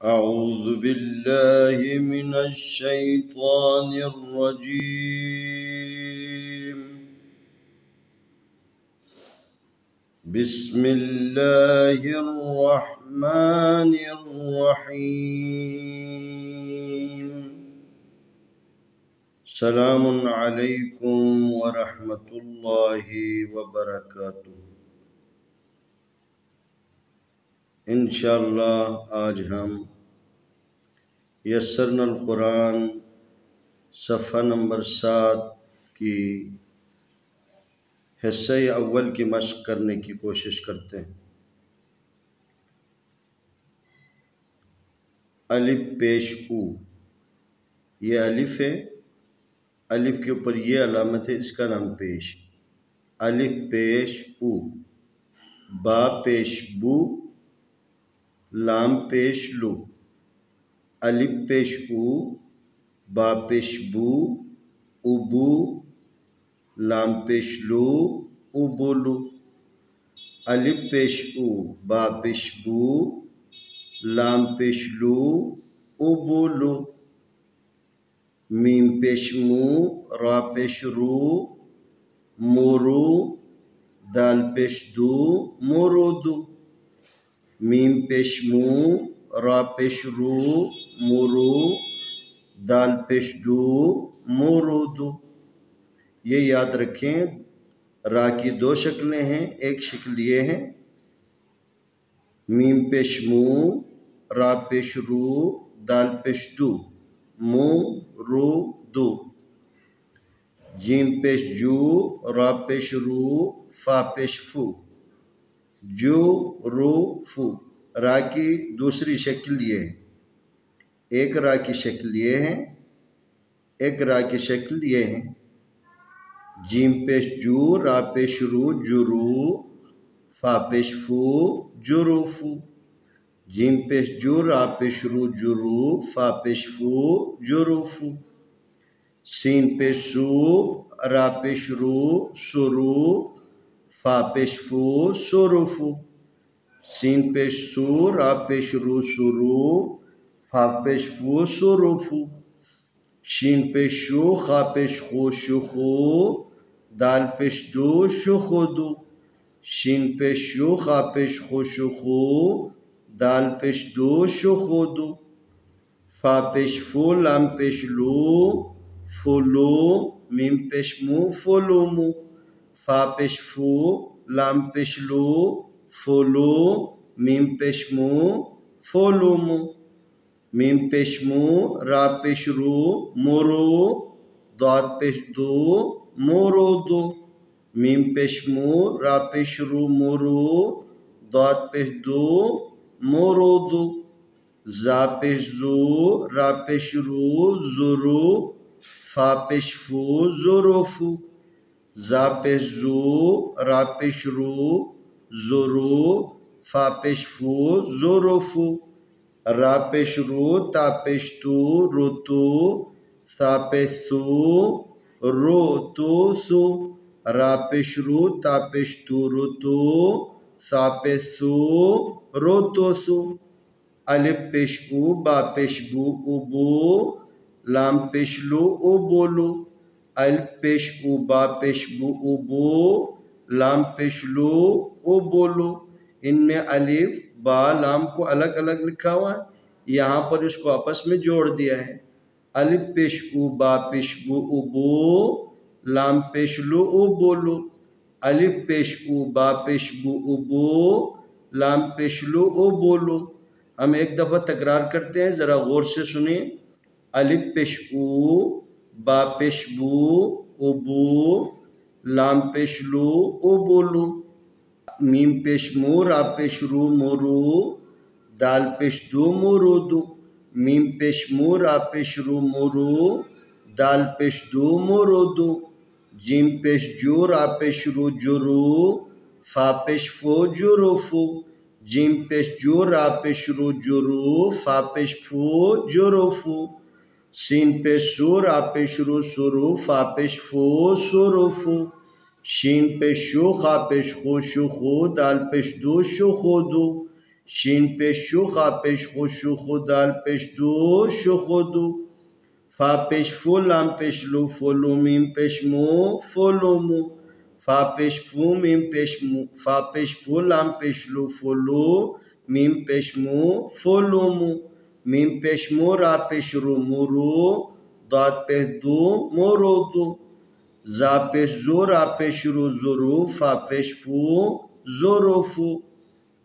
أعوذ بالله من الشيطان الرجيم. بسم الله الرحمن الرحيم. سلام عليكم ورحمة الله وبركاته. انشاءاللہ آج ہم یسرنا القرآن صفحہ نمبر 7 کی حصہ اول کی مشق کرنے کی کوشش کرتے ہیں۔ الف پیش او، یہ الف ہے، الف کے اوپر یہ علامت ہے، اس کا نام پیش۔ الف پیش او، با پیش بو، لام پیش لو۔ الف پیش او، با پیش بو، ابو، لام پیش لو، ابولو۔ الف پیش او، با پیش بو، لام پیش لو، ابولو۔ میم پیش مو، را پیش رو، مورو، دال پیش دو، مورودو۔ میم پیش مو، را پیش رو، مورو، دال پیش دو، مورودو۔ یہ یاد رکھیں، را کی 2 شکلیں ہیں، ایک شکل یہ ہے میم پیش مو، را پیش رو، دال پیش دو، مو رو دو۔ جیم پیش جو، را پیش رو، فا پیش فو، جو رو فو۔ را کی دوسری شکل یہ ہے، ایک را کی شکل یہ ہے، ایک را کی شکل یہ ہے۔ جیم پیش جو، را پیش رو، جرو، فا پیش فو، جروفو۔ جیم پیش جو، را پیش رو، جرو، فا پیش فو، جروفو۔ سین پیش سو، را پیش رو، سرو، فا پیش فو، سروفو۔ سین پیش سو، را پیش رو، سرو، فا پیش فو، سروفو۔ شین پیش شو، خا پیش خو، شخو، دال پیش دو، شخودو۔ شین پیش شو، خا پیش خو، شخو، دال پیش دو، شخودو۔ فا پیش فو، لام پیش لو، فولو۔ میم پیش مو، فولومو۔ فا پیش فو، لام پیش لو، فولو، میم پیش مو، فولومو۔ میم پیش مو، را پیش رو، مورو، داد پیش دو، مورودو۔ میم پیش مو، را پیش رو، مورو، داد پیش دو، مورودو۔ زا پیش زو، را پیش رو، زرو، فا پیش فو، زروفو۔ زا پیش زو، را پیش رو، زرو، فا پیش فو، زروفو۔ را پیش رو، تا پیش تو، روتو، سا پیش سو، روتو سو۔ را پیش رو، تا پیش تو، روتو، سا پیش سو، روتو سو۔ الف پیش او، با پیش بو، ابو، لام پیش لو، ابولو۔ الف پیش او، با پیش بو، ابو، لام پیش لو، ابولو۔ ان میں الف، با، لام کو الگ الگ لکھا ہوا ہے، یہاں پر اس کو آپس میں جوڑ دیا ہے۔ الف پیش او، با پیش بو، ابو، لام پیش لو، ابولو۔ الف پیش او، با پیش بو، ابو، لام پیش لو، ابولو۔ ہم ایک دفعہ تکرار کرتے ہیں، ذرا غور سے سنیں۔ الف پیش او، با پیش بو، ابو، لام پیش لو، ابولو۔ میم پیش مو، را پیش رو، مورو، دال پیش دو، مورودو۔ میم پیش مو، را پیش رو، مورو، دال پیش دو، مورودو۔ جیم پیش جو، را پیش رو، جرو، فا پیش فو، جروفو۔ جیم پیش جو، را پیش رو، جرو، فا پیش فو، جروفو۔ سین پیش سو، را پیش رو، سرو، فا پیش فو، سروفو۔ شین پیش شو، خا پیش خو، شخو، دال پیش دو، شخودو۔ شین پیش شو خا پیش خو شو خو دال پیش دو شو خودو فا پیش فو لام پیش لو فولو میم پیش مو فولو مو فا پیش فو میم پیش مو فا پیش فو لام پیش لو فولو میم پیش مو فولو مو میم پیش مو را پیش رو مورو داد پیش دو مورو دو زا پیش زو را پیش رو زورو فا پیش فو زورو فو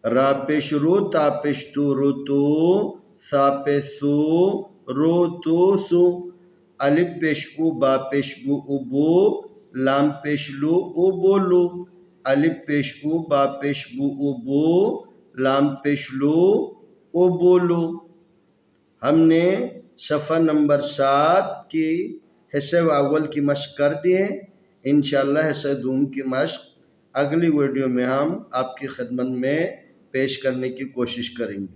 را پیش رو تا پیش تو رو تو سا پیش سو رو تو سو الف پیش او با پیش بو او بو لام پیش لو او بولو الف پیش او با پیش بو او بو لام پیش لو او بولو ہم نے صفحہ نمبر 7 کی حصہ اول کی مشق کر دیے. انشاءاللہ حصہ دوم کی مشق اگلی ویڈیو میں ہم آپ کی خدمت میں پیش کرنے کی کوشش کریں گے.